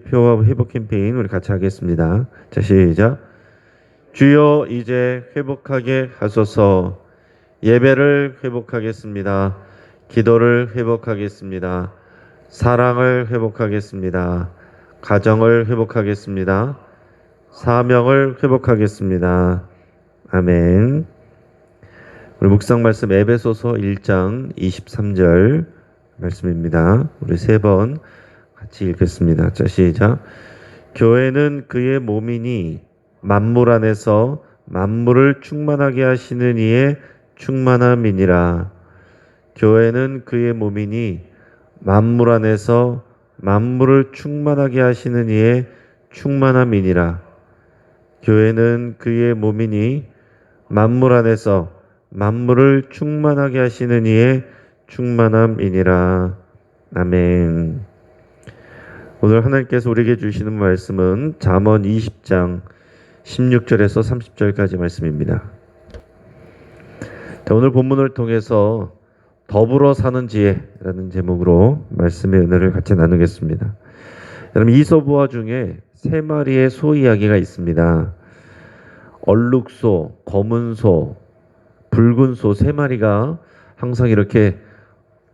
표와 회복 캠페인 우리 같이 하겠습니다. 자, 시작. 주여 이제 회복하게 하소서. 예배를 회복하겠습니다. 기도를 회복하겠습니다. 사랑을 회복하겠습니다. 가정을 회복하겠습니다. 사명을 회복하겠습니다. 아멘. 우리 묵상 말씀 에베소서 1장 23절 말씀입니다. 우리 세 번 같이 읽겠습니다. 자, 시작. 교회는 그의 몸이니 만물 안에서 만물을 충만하게 하시는 이의 충만함이니라. 교회는 그의 몸이니 만물 안에서 만물을 충만하게 하시는 이의 충만함이니라. 교회는 그의 몸이니 만물 안에서 만물을 충만하게 하시는 이의 충만함이니라. 아멘. 오늘 하나님께서 우리에게 주시는 말씀은 잠언 20장 16절에서 30절까지 말씀입니다. 자, 오늘 본문을 통해서 더불어 사는 지혜라는 제목으로 말씀의 은혜를 같이 나누겠습니다. 여러분, 이솝우화 중에 세 마리의 소 이야기가 있습니다. 얼룩소, 검은 소, 붉은 소 세 마리가 항상 이렇게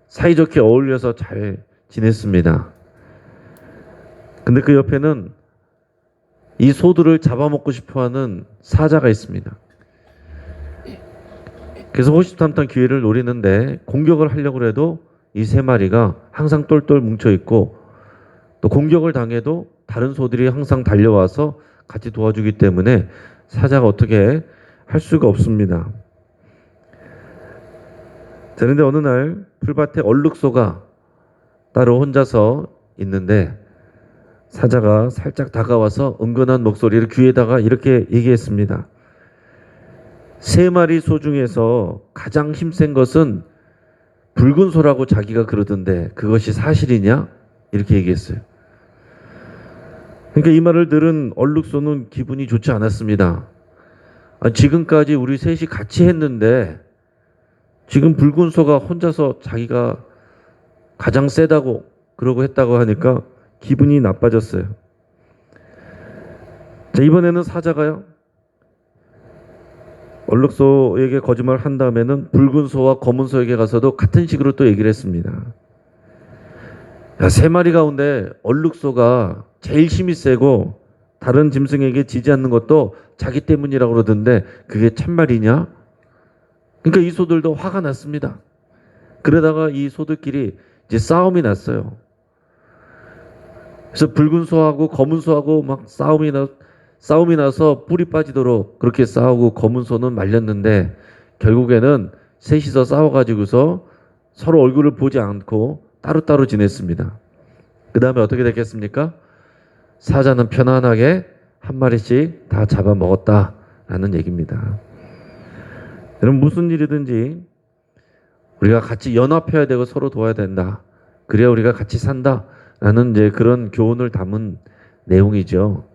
사이좋게 어울려서 잘 지냈습니다. 근데 그 옆에는 이 소들을 잡아먹고 싶어하는 사자가 있습니다. 그래서 호시탐탐 기회를 노리는데 공격을 하려고 해도 이 세 마리가 항상 똘똘 뭉쳐있고, 또 공격을 당해도 다른 소들이 항상 달려와서 같이 도와주기 때문에 사자가 어떻게 할 수가 없습니다. 자, 그런데 어느 날 풀밭에 얼룩소가 따로 혼자서 있는데 사자가 살짝 다가와서 은근한 목소리를 귀에다가 이렇게 얘기했습니다. 세 마리 소 중에서 가장 힘센 것은 붉은 소라고 자기가 그러던데 그것이 사실이냐? 이렇게 얘기했어요. 그러니까 이 말을 들은 얼룩소는 기분이 좋지 않았습니다. 지금까지 우리 셋이 같이 했는데 지금 붉은 소가 혼자서 자기가 가장 세다고 그러고 했다고 하니까 기분이 나빠졌어요. 자, 이번에는 사자가요, 얼룩소에게 거짓말을 한 다음에는 붉은 소와 검은 소에게 가서도 같은 식으로 또 얘기를 했습니다. 야, 세 마리 가운데 얼룩소가 제일 힘이 세고 다른 짐승에게 지지 않는 것도 자기 때문이라고 그러던데 그게 참말이냐? 그러니까 이 소들도 화가 났습니다. 그러다가 이 소들끼리 이제 싸움이 났어요. 그래서 붉은 소하고 검은 소하고 막 싸움이 나서 뿔이 빠지도록 그렇게 싸우고 검은 소는 말렸는데 결국에는 셋이서 싸워가지고서 서로 얼굴을 보지 않고 따로따로 지냈습니다. 그 다음에 어떻게 됐겠습니까? 사자는 편안하게 한 마리씩 다 잡아먹었다라는 얘기입니다. 여러분, 무슨 일이든지 우리가 같이 연합해야 되고 서로 도와야 된다. 그래야 우리가 같이 산다. 라는 이제 그런 교훈을 담은 내용이죠.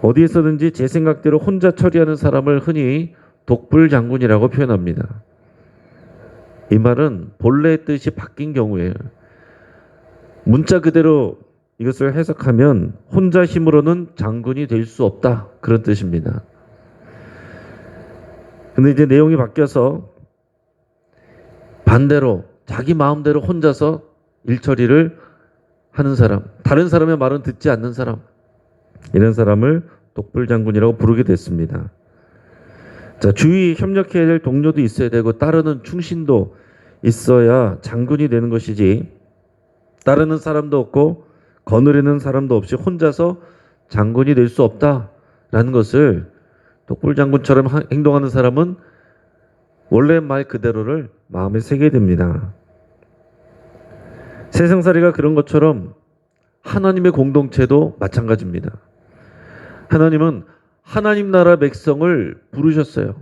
어디에서든지 제 생각대로 혼자 처리하는 사람을 흔히 독불장군이라고 표현합니다. 이 말은 본래의 뜻이 바뀐 경우에요. 문자 그대로 이것을 해석하면 혼자 힘으로는 장군이 될 수 없다. 그런 뜻입니다. 근데 이제 내용이 바뀌어서 반대로 자기 마음대로 혼자서 일처리를 하는 사람, 다른 사람의 말은 듣지 않는 사람, 이런 사람을 독불장군이라고 부르게 됐습니다. 자, 주위 협력해야 될 동료도 있어야 되고 따르는 충신도 있어야 장군이 되는 것이지, 따르는 사람도 없고 거느리는 사람도 없이 혼자서 장군이 될 수 없다라는 것을 독불장군처럼 행동하는 사람은 원래 말 그대로를 마음에 새게 됩니다. 세상살이가 그런 것처럼 하나님의 공동체도 마찬가지입니다. 하나님은 하나님 나라 백성을 부르셨어요.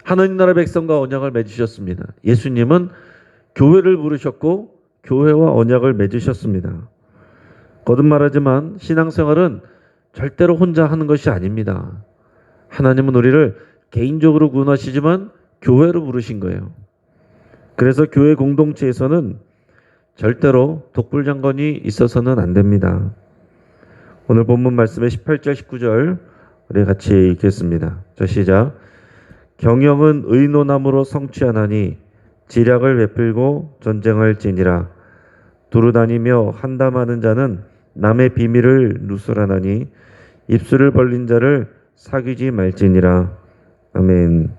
하나님 나라 백성과 언약을 맺으셨습니다. 예수님은 교회를 부르셨고 교회와 언약을 맺으셨습니다. 거듭 말하지만 신앙생활은 절대로 혼자 하는 것이 아닙니다. 하나님은 우리를 개인적으로 구원하시지만 교회로 부르신 거예요. 그래서 교회 공동체에서는 절대로 독불장군이 있어서는 안 됩니다. 오늘 본문 말씀의 18절, 19절 우리 같이 읽겠습니다. 자, 시작. 경영은 의논함으로 성취하나니 지략을 베풀고 전쟁할지니라. 두루다니며 한담하는 자는 남의 비밀을 누설하나니 입술을 벌린 자를 사귀지 말지니라. 아멘.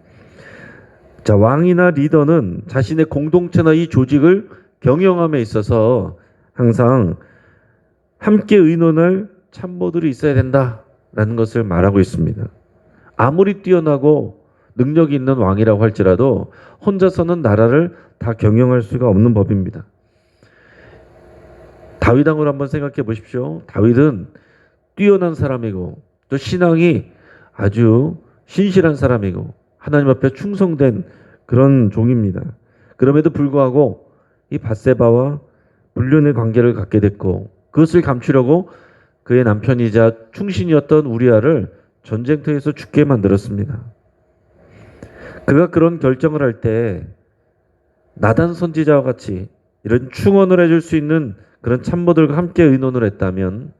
자, 왕이나 리더는 자신의 공동체나 이 조직을 경영함에 있어서 항상 함께 의논할 참모들이 있어야 된다라는 것을 말하고 있습니다. 아무리 뛰어나고 능력이 있는 왕이라고 할지라도 혼자서는 나라를 다 경영할 수가 없는 법입니다. 다윗 왕을 한번 생각해 보십시오. 다윗은 뛰어난 사람이고 또 신앙이 아주 신실한 사람이고 하나님 앞에 충성된 그런 종입니다. 그럼에도 불구하고 이 밧세바와 불륜의 관계를 갖게 됐고 그것을 감추려고 그의 남편이자 충신이었던 우리아를 전쟁터에서 죽게 만들었습니다. 그가 그런 결정을 할 때 나단 선지자와 같이 이런 충원을 해줄 수 있는 그런 참모들과 함께 의논을 했다면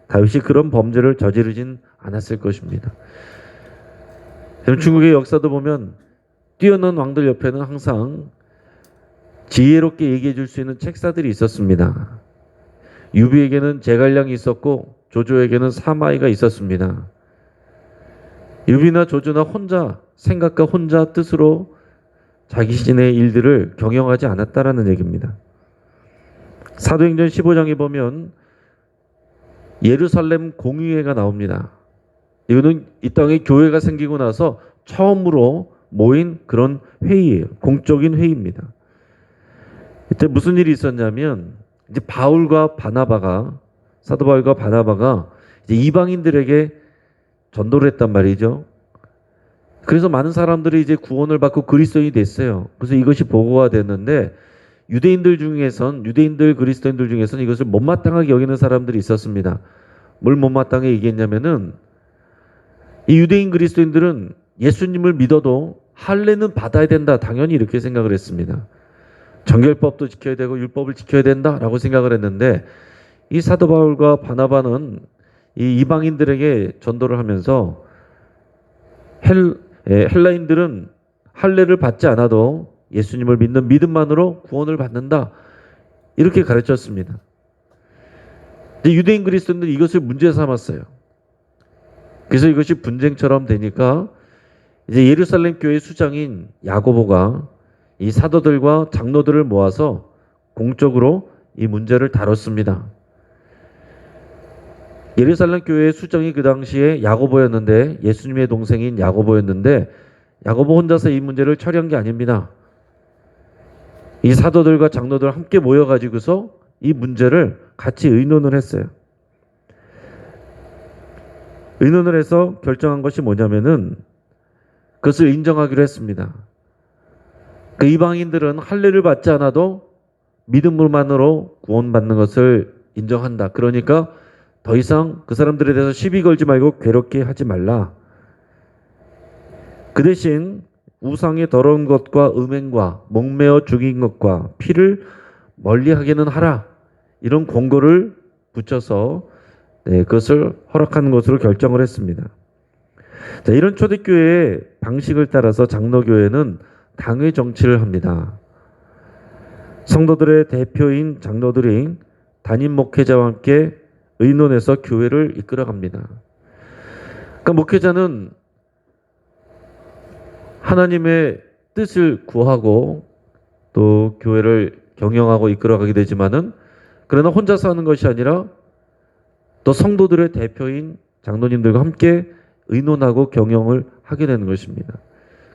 다윗이 그런 범죄를 저지르진 않았을 것입니다. 중국의 역사도 보면 뛰어난 왕들 옆에는 항상 지혜롭게 얘기해 줄 수 있는 책사들이 있었습니다. 유비에게는 제갈량이 있었고 조조에게는 사마이가 있었습니다. 유비나 조조나 혼자 생각과 혼자 뜻으로 자기 자신의 일들을 경영하지 않았다라는 얘기입니다. 사도행전 15장에 보면 예루살렘 공의회가 나옵니다. 이거는 이 땅에 교회가 생기고 나서 처음으로 모인 그런 회의예요. 공적인 회의입니다. 이때 무슨 일이 있었냐면 이제 사도 바울과 바나바가 이제 이방인들에게 전도를 했단 말이죠. 그래서 많은 사람들이 이제 구원을 받고 그리스도인이 됐어요. 그래서 이것이 보고가 됐는데 유대인들 그리스도인들 중에서는 이것을 못마땅하게 여기는 사람들이 있었습니다. 뭘 못마땅하게 얘기했냐면은 이 유대인 그리스도인들은 예수님을 믿어도 할례는 받아야 된다. 당연히 이렇게 생각을 했습니다. 정결법도 지켜야 되고 율법을 지켜야 된다라고 생각을 했는데 이 사도 바울과 바나바는 이 이방인들에게 전도를 하면서 헬라인들은 할례를 받지 않아도 예수님을 믿는 믿음만으로 구원을 받는다. 이렇게 가르쳤습니다. 유대인 그리스도인들이 이것을 문제 삼았어요. 그래서 이것이 분쟁처럼 되니까 이제 예루살렘 교회 수장인 야고보가 이 사도들과 장로들을 모아서 공적으로 이 문제를 다뤘습니다. 예루살렘 교회의 수장이 그 당시에 야고보였는데 예수님의 동생인 야고보였는데 야고보 혼자서 이 문제를 처리한 게 아닙니다. 이 사도들과 장로들 함께 모여가지고서 이 문제를 같이 의논을 했어요. 의논을 해서 결정한 것이 뭐냐면은 그것을 인정하기로 했습니다. 그 이방인들은 할례를 받지 않아도 믿음으로만으로 구원받는 것을 인정한다. 그러니까 더 이상 그 사람들에 대해서 시비 걸지 말고 괴롭게 하지 말라. 그 대신 우상의 더러운 것과 음행과 목매어 죽인 것과 피를 멀리하게는 하라. 이런 권고를 붙여서 그것을 허락하는 것으로 결정을 했습니다. 자, 이런 초대교회의 방식을 따라서 장로교회는 당회 정치를 합니다. 성도들의 대표인 장로들이 담임 목회자와 함께 의논해서 교회를 이끌어갑니다. 그러니까 목회자는 하나님의 뜻을 구하고 또 교회를 경영하고 이끌어가게 되지만은 그러나 혼자서 하는 것이 아니라 또 성도들의 대표인 장로님들과 함께 의논하고 경영을 하게 되는 것입니다.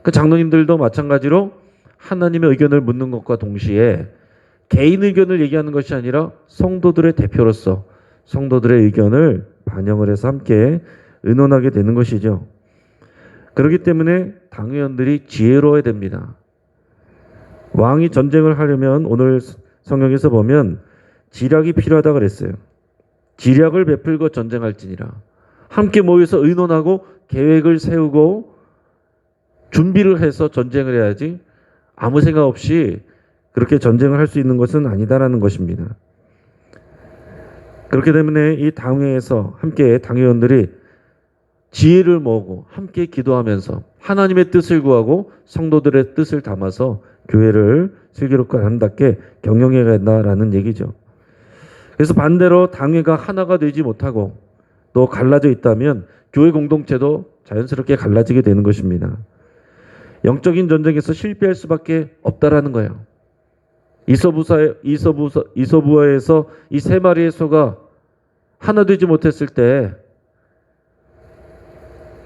그 장로님들도 마찬가지로 하나님의 의견을 묻는 것과 동시에 개인 의견을 얘기하는 것이 아니라 성도들의 대표로서 성도들의 의견을 반영을 해서 함께 의논하게 되는 것이죠. 그렇기 때문에 당회원들이 지혜로워야 됩니다. 왕이 전쟁을 하려면 오늘 성경에서 보면 지략이 필요하다 그랬어요. 지략을 베풀고 전쟁할지니라. 함께 모여서 의논하고 계획을 세우고 준비를 해서 전쟁을 해야지 아무 생각 없이 그렇게 전쟁을 할 수 있는 것은 아니다라는 것입니다. 그렇기 때문에 이 당회에서 함께 당회원들이 지혜를 모으고 함께 기도하면서 하나님의 뜻을 구하고 성도들의 뜻을 담아서 교회를 슬기롭고 아름답게 경영해야 된다라는 얘기죠. 그래서 반대로 당회가 하나가 되지 못하고 또 갈라져 있다면 교회 공동체도 자연스럽게 갈라지게 되는 것입니다. 영적인 전쟁에서 실패할 수밖에 없다라는 거예요. 이소부에서 이 세 마리의 소가 하나 되지 못했을 때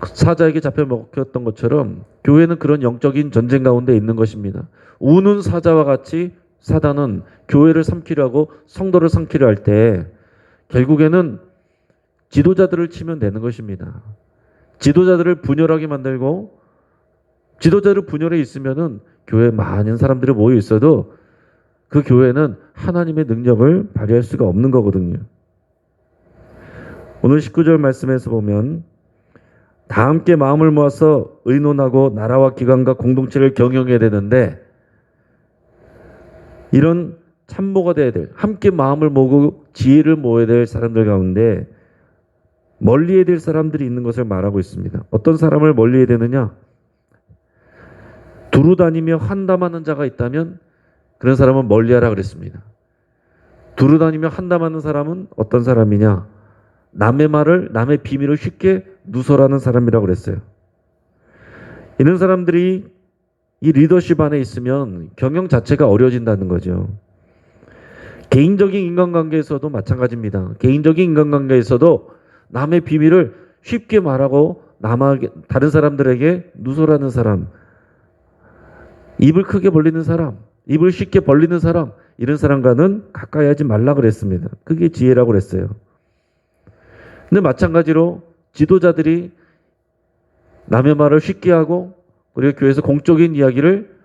사자에게 잡혀 먹혔던 것처럼 교회는 그런 영적인 전쟁 가운데 있는 것입니다. 우는 사자와 같이 사단은 교회를 삼키려 하고 성도를 삼키려 할 때 결국에는 지도자들을 치면 되는 것입니다. 지도자들을 분열하게 만들고 지도자를 분열해 있으면은 교회에 많은 사람들이 모여 있어도 그 교회는 하나님의 능력을 발휘할 수가 없는 거거든요. 오늘 19절 말씀에서 보면 다 함께 마음을 모아서 의논하고 나라와 기관과 공동체를 경영해야 되는데 이런 참모가 돼야 될, 함께 마음을 모으고 지혜를 모아야 될 사람들 가운데 멀리해야 될 사람들이 있는 것을 말하고 있습니다. 어떤 사람을 멀리해야 되느냐? 두루 다니며 환담하는 자가 있다면 그런 사람은 멀리하라 그랬습니다. 두루 다니며 환담하는 사람은 어떤 사람이냐? 남의 말을, 남의 비밀을 쉽게 누설하는 사람이라고 그랬어요. 이런 사람들이 이 리더십 안에 있으면 경영 자체가 어려워진다는 거죠. 개인적인 인간관계에서도 마찬가지입니다. 개인적인 인간관계에서도 남의 비밀을 쉽게 말하고 다른 사람들에게 누설하는 사람, 입을 크게 벌리는 사람, 입을 쉽게 벌리는 사람, 이런 사람과는 가까이 하지 말라 그랬습니다. 그게 지혜라고 그랬어요. 근데 마찬가지로 지도자들이 남의 말을 쉽게 하고 그리고 교회에서 공적인 이야기를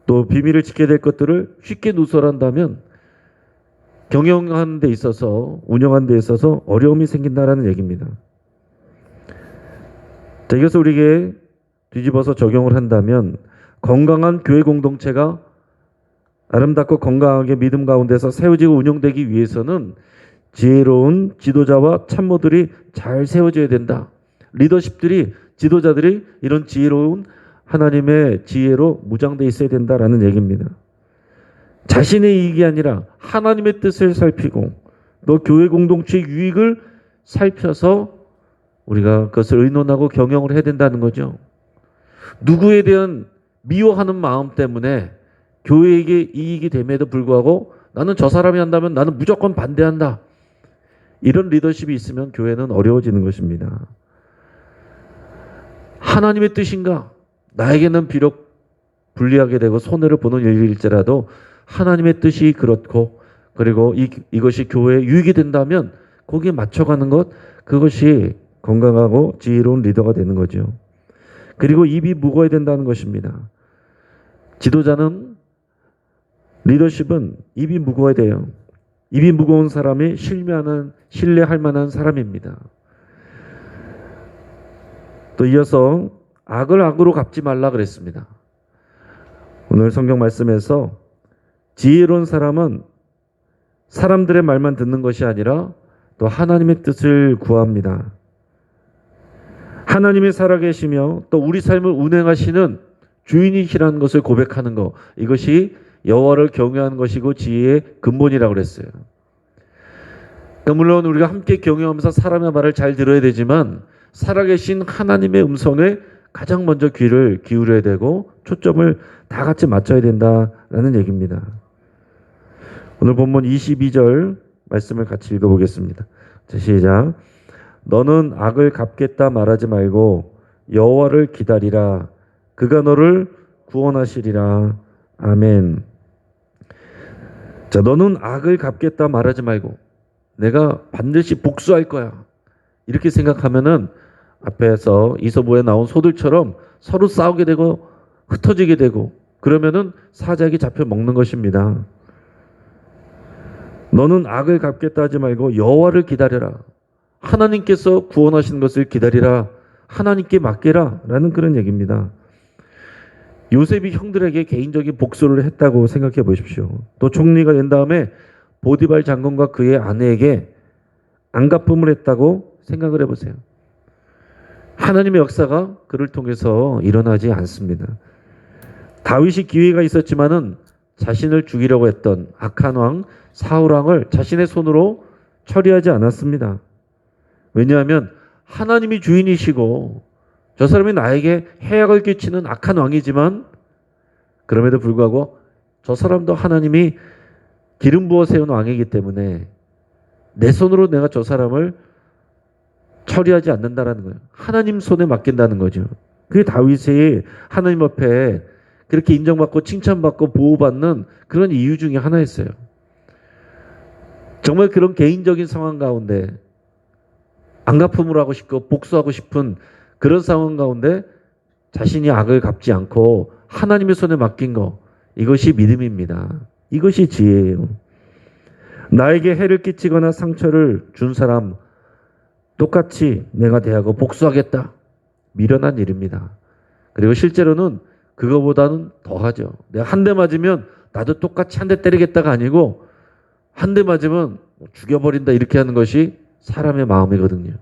또 비밀을 지켜야 될 것들을 쉽게 누설한다면 경영하는 데 있어서 운영하는 데 있어서 어려움이 생긴다라는 얘기입니다. 자, 이것을 우리에게 뒤집어서 적용을 한다면 건강한 교회 공동체가 아름답고 건강하게 믿음 가운데서 세워지고 운영되기 위해서는 지혜로운 지도자와 참모들이 잘 세워져야 된다. 리더십들이, 지도자들이 이런 지혜로운 하나님의 지혜로 무장되어 있어야 된다라는 얘기입니다. 자신의 이익이 아니라 하나님의 뜻을 살피고 또 교회 공동체의 유익을 살펴서 우리가 그것을 의논하고 경영을 해야 된다는 거죠. 누구에 대한 미워하는 마음 때문에 교회에게 이익이 됨에도 불구하고 나는 저 사람이 한다면 나는 무조건 반대한다. 이런 리더십이 있으면 교회는 어려워지는 것입니다. 하나님의 뜻인가? 나에게는 비록 불리하게 되고 손해를 보는 일일지라도 하나님의 뜻이 그렇고 그리고 이것이 교회에 유익이 된다면 거기에 맞춰가는 것, 그것이 건강하고 지혜로운 리더가 되는 거죠. 그리고 입이 무거워야 된다는 것입니다. 지도자는, 리더십은 입이 무거워야 돼요. 입이 무거운 사람이 신뢰할 만한 사람입니다. 또 이어서 악을 악으로 갚지 말라 그랬습니다. 오늘 성경 말씀에서 지혜로운 사람은 사람들의 말만 듣는 것이 아니라 또 하나님의 뜻을 구합니다. 하나님이 살아계시며 또 우리 삶을 운행하시는 주인이시라는 것을 고백하는 것, 이것이 여호와를 경외하는 것이고 지혜의 근본이라고 그랬어요. 그러니까 물론 우리가 함께 경영하면서 사람의 말을 잘 들어야 되지만 살아계신 하나님의 음성에 가장 먼저 귀를 기울여야 되고 초점을 다 같이 맞춰야 된다라는 얘기입니다. 오늘 본문 22절 말씀을 같이 읽어보겠습니다. 자, 시작. 너는 악을 갚겠다 말하지 말고 여호와를 기다리라. 그가 너를 구원하시리라. 아멘. 자, 너는 악을 갚겠다 말하지 말고 내가 반드시 복수할 거야. 이렇게 생각하면은 앞에서 이소부에 나온 소들처럼 서로 싸우게 되고 흩어지게 되고 그러면은 사자에게 잡혀 먹는 것입니다. 너는 악을 갚겠다 하지 말고 여호와를 기다려라. 하나님께서 구원하시는 것을 기다리라. 하나님께 맡기라 라는 그런 얘기입니다. 요셉이 형들에게 개인적인 복수를 했다고 생각해 보십시오. 또 총리가 된 다음에 보디발 장군과 그의 아내에게 안갚음을 했다고 생각을 해보세요. 하나님의 역사가 그를 통해서 일어나지 않습니다. 다윗이 기회가 있었지만은 자신을 죽이려고 했던 악한 왕 사울 왕을 자신의 손으로 처리하지 않았습니다. 왜냐하면 하나님이 주인이시고 저 사람이 나에게 해악을 끼치는 악한 왕이지만 그럼에도 불구하고 저 사람도 하나님이 기름 부어 세운 왕이기 때문에 내 손으로 내가 저 사람을 처리하지 않는다라는 거예요. 하나님 손에 맡긴다는 거죠. 그게 다윗이 하나님 앞에 그렇게 인정받고 칭찬받고 보호받는 그런 이유 중에 하나였어요. 정말 그런 개인적인 상황 가운데 안갚음을 하고 싶고 복수하고 싶은 그런 상황 가운데 자신이 악을 갚지 않고 하나님의 손에 맡긴 거, 이것이 믿음입니다. 이것이 지혜예요. 나에게 해를 끼치거나 상처를 준 사람 똑같이 내가 대하고 복수하겠다. 미련한 일입니다. 그리고 실제로는 그거보다는 더하죠. 내가 한 대 맞으면 나도 똑같이 한 대 때리겠다가 아니고 한 대 맞으면 죽여버린다 이렇게 하는 것이 사람의 마음이거든요.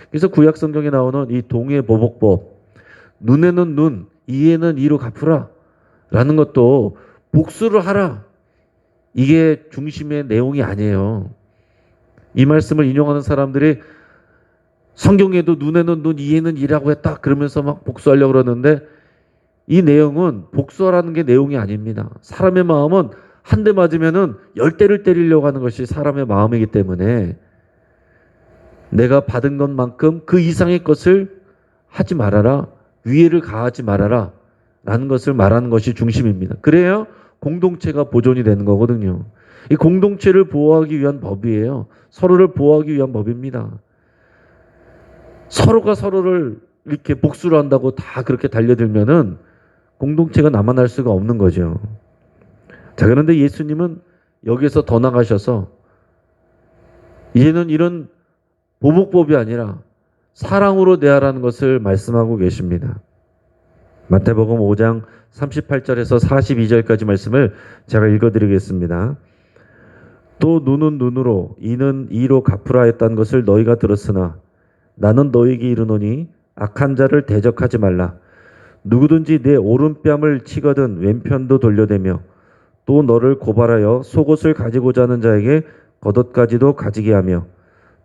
그래서 구약 성경에 나오는 이 동해보복법, 눈에는 눈, 이에는 이로 갚으라 라는 것도 복수를 하라. 이게 중심의 내용이 아니에요. 이 말씀을 인용하는 사람들이 성경에도 눈에는 눈, 이에는 이라고 했다 그러면서 막 복수하려고 그러는데 이 내용은 복수하라는 게 내용이 아닙니다. 사람의 마음은 한 대 맞으면은 10대를 때리려고 하는 것이 사람의 마음이기 때문에 내가 받은 것만큼 그 이상의 것을 하지 말아라. 위해를 가하지 말아라. 라는 것을 말하는 것이 중심입니다. 그래야 공동체가 보존이 되는 거거든요. 이 공동체를 보호하기 위한 법이에요. 서로를 보호하기 위한 법입니다. 서로가 서로를 이렇게 복수를 한다고 다 그렇게 달려들면은 공동체가 남아날 수가 없는 거죠. 자, 그런데 예수님은 여기에서 더 나가셔서 이제는 이런 보복법이 아니라 사랑으로 대하라는 것을 말씀하고 계십니다. 마태복음 5장 38절에서 42절까지 말씀을 제가 읽어드리겠습니다. 또 눈은 눈으로 이는 이로 갚으라 했다는 것을 너희가 들었으나 나는 너희에게 이르노니 악한 자를 대적하지 말라. 누구든지 내 오른뺨을 치거든 왼편도 돌려대며 또 너를 고발하여 속옷을 가지고자 하는 자에게 겉옷까지도 가지게 하며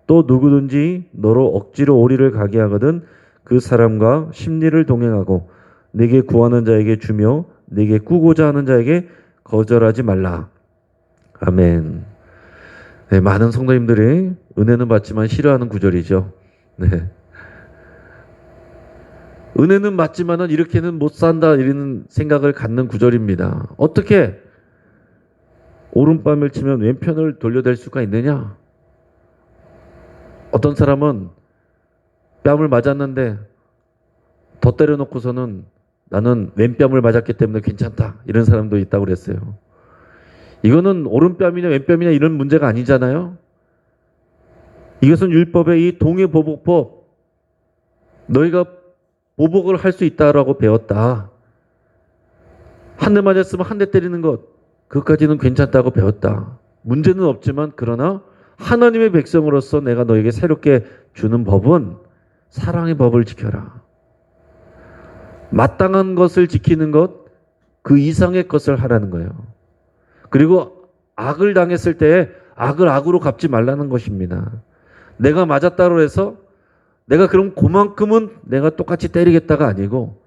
또 누구든지 너로 억지로 오리를 가게 하거든 그 사람과 심리를 동행하고 내게 구하는 자에게 주며 내게 꾸고자 하는 자에게 거절하지 말라. 아멘. 네, 많은 성도님들이 은혜는 받지만 싫어하는 구절이죠. 네. 은혜는 받지만은 이렇게는 못 산다 이런 생각을 갖는 구절입니다. 어떻게 오른뺨을 치면 왼편을 돌려댈 수가 있느냐? 어떤 사람은 뺨을 맞았는데 더 때려놓고서는 나는 왼뺨을 맞았기 때문에 괜찮다 이런 사람도 있다고 그랬어요. 이거는 오른뺨이냐 왼뺨이냐 이런 문제가 아니잖아요. 이것은 율법의 이 동해보복법, 너희가 보복을 할 수 있다라고 배웠다. 한 대 맞았으면 한 대 때리는 것, 그것까지는 괜찮다고 배웠다. 문제는 없지만 그러나 하나님의 백성으로서 내가 너에게 새롭게 주는 법은 사랑의 법을 지켜라. 마땅한 것을 지키는 것, 그 이상의 것을 하라는 거예요. 그리고 악을 당했을 때 악을 악으로 갚지 말라는 것입니다. 내가 맞았다고 해서 내가 그럼 그만큼은 내가 똑같이 때리겠다가 아니고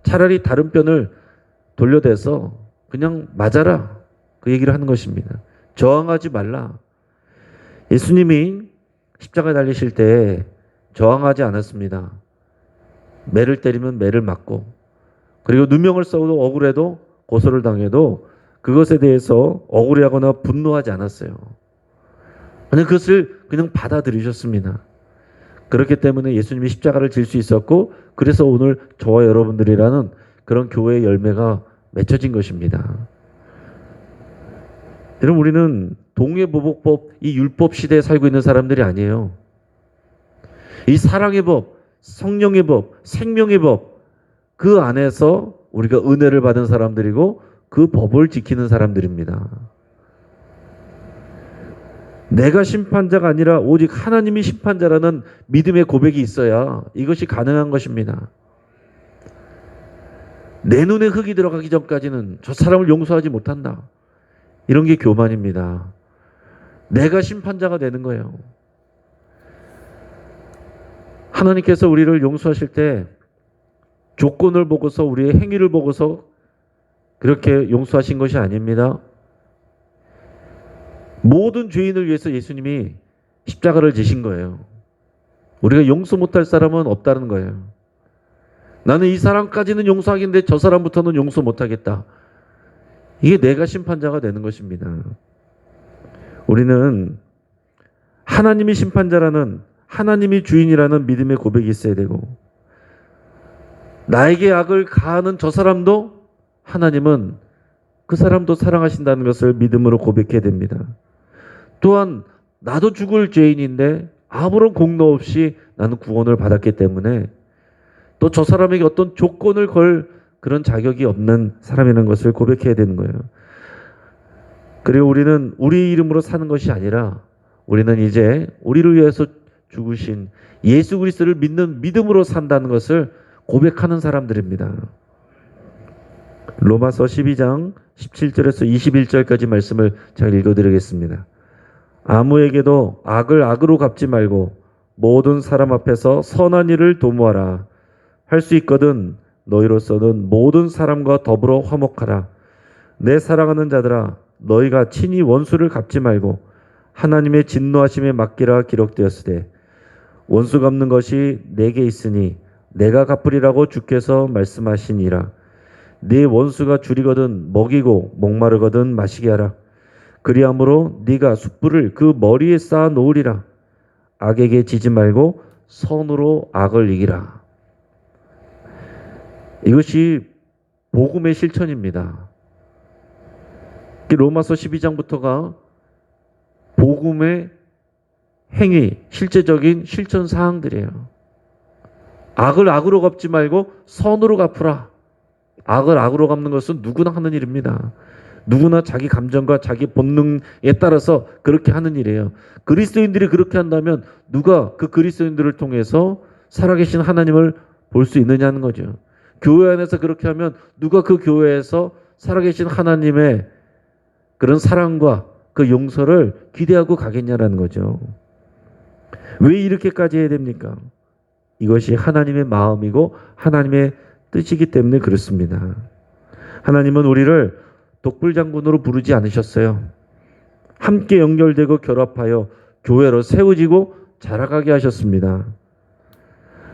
차라리 다른 편을 돌려대서 그냥 맞아라. 그 얘기를 하는 것입니다. 저항하지 말라. 예수님이 십자가에 달리실 때 저항하지 않았습니다. 매를 때리면 매를 맞고 그리고 누명을 써도 억울해도 고소를 당해도 그것에 대해서 억울해하거나 분노하지 않았어요. 그냥 그것을 그냥 받아들이셨습니다. 그렇기 때문에 예수님이 십자가를 질 수 있었고 그래서 오늘 저와 여러분들이라는 그런 교회의 열매가 맺혀진 것입니다. 여러분 우리는 동해보복법 이 율법 시대에 살고 있는 사람들이 아니에요. 이 사랑의 법, 성령의 법, 생명의 법 그 안에서 우리가 은혜를 받은 사람들이고 그 법을 지키는 사람들입니다. 내가 심판자가 아니라 오직 하나님이 심판자라는 믿음의 고백이 있어야 이것이 가능한 것입니다. 내 눈에 흙이 들어가기 전까지는 저 사람을 용서하지 못한다. 이런 게 교만입니다. 내가 심판자가 되는 거예요. 하나님께서 우리를 용서하실 때 조건을 보고서 우리의 행위를 보고서 그렇게 용서하신 것이 아닙니다. 모든 죄인을 위해서 예수님이 십자가를 지신 거예요. 우리가 용서 못할 사람은 없다는 거예요. 나는 이 사람까지는 용서하겠는데 저 사람부터는 용서 못하겠다. 이게 내가 심판자가 되는 것입니다. 우리는 하나님이 심판자라는, 하나님이 주인이라는 믿음의 고백이 있어야 되고, 나에게 악을 가하는 저 사람도 하나님은 그 사람도 사랑하신다는 것을 믿음으로 고백해야 됩니다. 또한 나도 죽을 죄인인데 아무런 공로 없이 나는 구원을 받았기 때문에 또 저 사람에게 어떤 조건을 걸 그런 자격이 없는 사람이라는 것을 고백해야 되는 거예요. 그리고 우리는 우리 이름으로 사는 것이 아니라 우리는 이제 우리를 위해서 죽으신 예수 그리스도를 믿는 믿음으로 산다는 것을 고백하는 사람들입니다. 로마서 12장 17절에서 21절까지 말씀을 잘 읽어드리겠습니다. 아무에게도 악을 악으로 갚지 말고 모든 사람 앞에서 선한 일을 도모하라. 할 수 있거든 너희로서는 모든 사람과 더불어 화목하라. 내 사랑하는 자들아, 너희가 친히 원수를 갚지 말고 하나님의 진노하심에 맡기라 기록되었으되 원수 갚는 것이 내게 있으니 내가 갚으리라고 주께서 말씀하시니라. 네 원수가 줄이거든 먹이고 목마르거든 마시게 하라. 그리함으로 네가 숯불을 그 머리에 쌓아 놓으리라. 악에게 지지 말고 선으로 악을 이기라. 이것이 복음의 실천입니다. 로마서 12장부터가 복음의 행위, 실제적인 실천 사항들이에요. 악을 악으로 갚지 말고 선으로 갚으라. 악을 악으로 갚는 것은 누구나 하는 일입니다. 누구나 자기 감정과 자기 본능에 따라서 그렇게 하는 일이에요. 그리스도인들이 그렇게 한다면 누가 그 그리스도인들을 통해서 살아계신 하나님을 볼 수 있느냐는 거죠. 교회 안에서 그렇게 하면 누가 그 교회에서 살아계신 하나님의 그런 사랑과 그 용서를 기대하고 가겠냐라는 거죠. 왜 이렇게까지 해야 됩니까? 이것이 하나님의 마음이고 하나님의 뜻이기 때문에 그렇습니다. 하나님은 우리를 독불장군으로 부르지 않으셨어요. 함께 연결되고 결합하여 교회로 세워지고 자라가게 하셨습니다.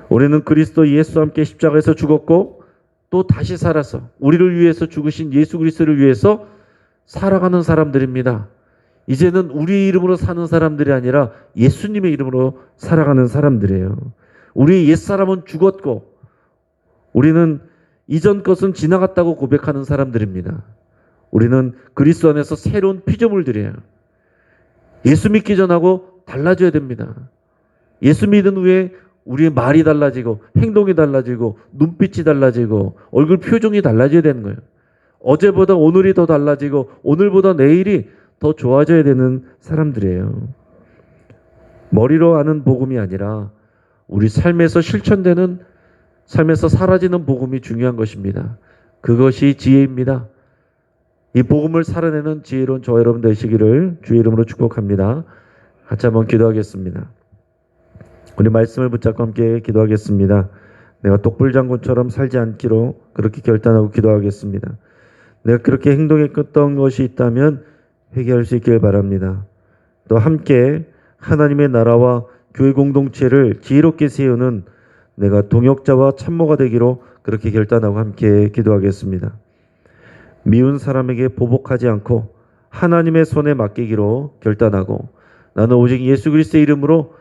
우리는 그리스도 예수와 함께 십자가에서 죽었고 또 다시 살아서 우리를 위해서 죽으신 예수 그리스도를 위해서 살아가는 사람들입니다. 이제는 우리 이름으로 사는 사람들이 아니라 예수님의 이름으로 살아가는 사람들이에요. 우리 옛사람은 죽었고 우리는 이전 것은 지나갔다고 고백하는 사람들입니다. 우리는 그리스도 안에서 새로운 피조물들이에요. 예수 믿기 전하고 달라져야 됩니다. 예수 믿은 후에 우리의 말이 달라지고 행동이 달라지고 눈빛이 달라지고 얼굴 표정이 달라져야 되는 거예요. 어제보다 오늘이 더 달라지고 오늘보다 내일이 더 좋아져야 되는 사람들이에요. 머리로 아는 복음이 아니라 우리 삶에서 실천되는, 삶에서 사라지는 복음이 중요한 것입니다. 그것이 지혜입니다. 이 복음을 살아내는 지혜로운 저와 여러분 되시기를 주의 이름으로 축복합니다. 같이 한번 기도하겠습니다. 우리 말씀을 붙잡고 함께 기도하겠습니다. 내가 독불장군처럼 살지 않기로 그렇게 결단하고 기도하겠습니다. 내가 그렇게 행동했던 것이 있다면 회개할 수 있길 바랍니다. 또 함께 하나님의 나라와 교회 공동체를 지혜롭게 세우는 내가 동역자와 참모가 되기로 그렇게 결단하고 함께 기도하겠습니다. 미운 사람에게 보복하지 않고 하나님의 손에 맡기기로 결단하고 나는 오직 예수 그리스도의 이름으로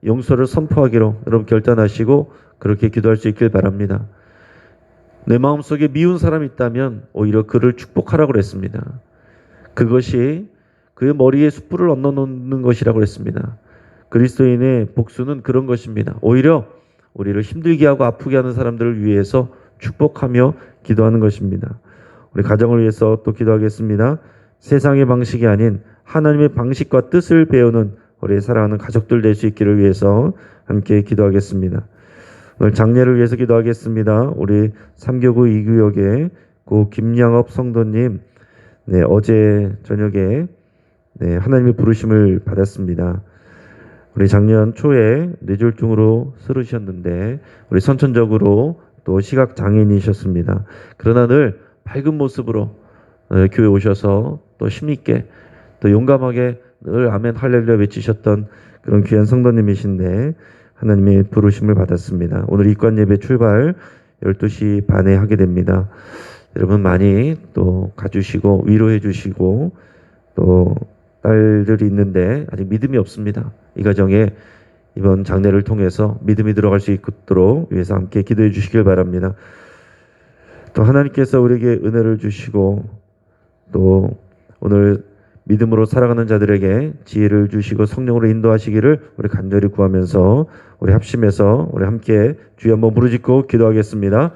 용서를 선포하기로 여러분 결단하시고 그렇게 기도할 수 있길 바랍니다. 내 마음속에 미운 사람이 있다면 오히려 그를 축복하라고 그랬습니다. 그것이 그의 머리에 숯불을 얹어놓는 것이라고 그랬습니다. 그리스도인의 복수는 그런 것입니다. 오히려 우리를 힘들게 하고 아프게 하는 사람들을 위해서 축복하며 기도하는 것입니다. 우리 가정을 위해서 또 기도하겠습니다. 세상의 방식이 아닌 하나님의 방식과 뜻을 배우는 우리 사랑하는 가족들 될 수 있기를 위해서 함께 기도하겠습니다. 오늘 장례를 위해서 기도하겠습니다. 우리 3교구 2구역의 고 김양업 성도님, 네, 어제 저녁에 네, 하나님의 부르심을 받았습니다. 우리 작년 초에 뇌졸중으로 쓰러지셨는데 우리 선천적으로 또 시각 장애인이셨습니다. 그러나 늘 밝은 모습으로 교회 오셔서 또 힘있게 또 용감하게 늘 아멘 할렐루야 외치셨던 그런 귀한 성도님이신데 하나님의 부르심을 받았습니다. 오늘 입관 예배 출발 12시 반에 하게 됩니다. 여러분 많이 또 가주시고 위로해 주시고 또 딸들이 있는데 아직 믿음이 없습니다. 이 가정에 이번 장례를 통해서 믿음이 들어갈 수 있도록 위해서 함께 기도해 주시길 바랍니다. 또 하나님께서 우리에게 은혜를 주시고 또 오늘 믿음으로 살아가는 자들에게 지혜를 주시고 성령으로 인도하시기를 우리 간절히 구하면서 우리 합심해서 우리 함께 주여 한번 부르짖고 기도하겠습니다.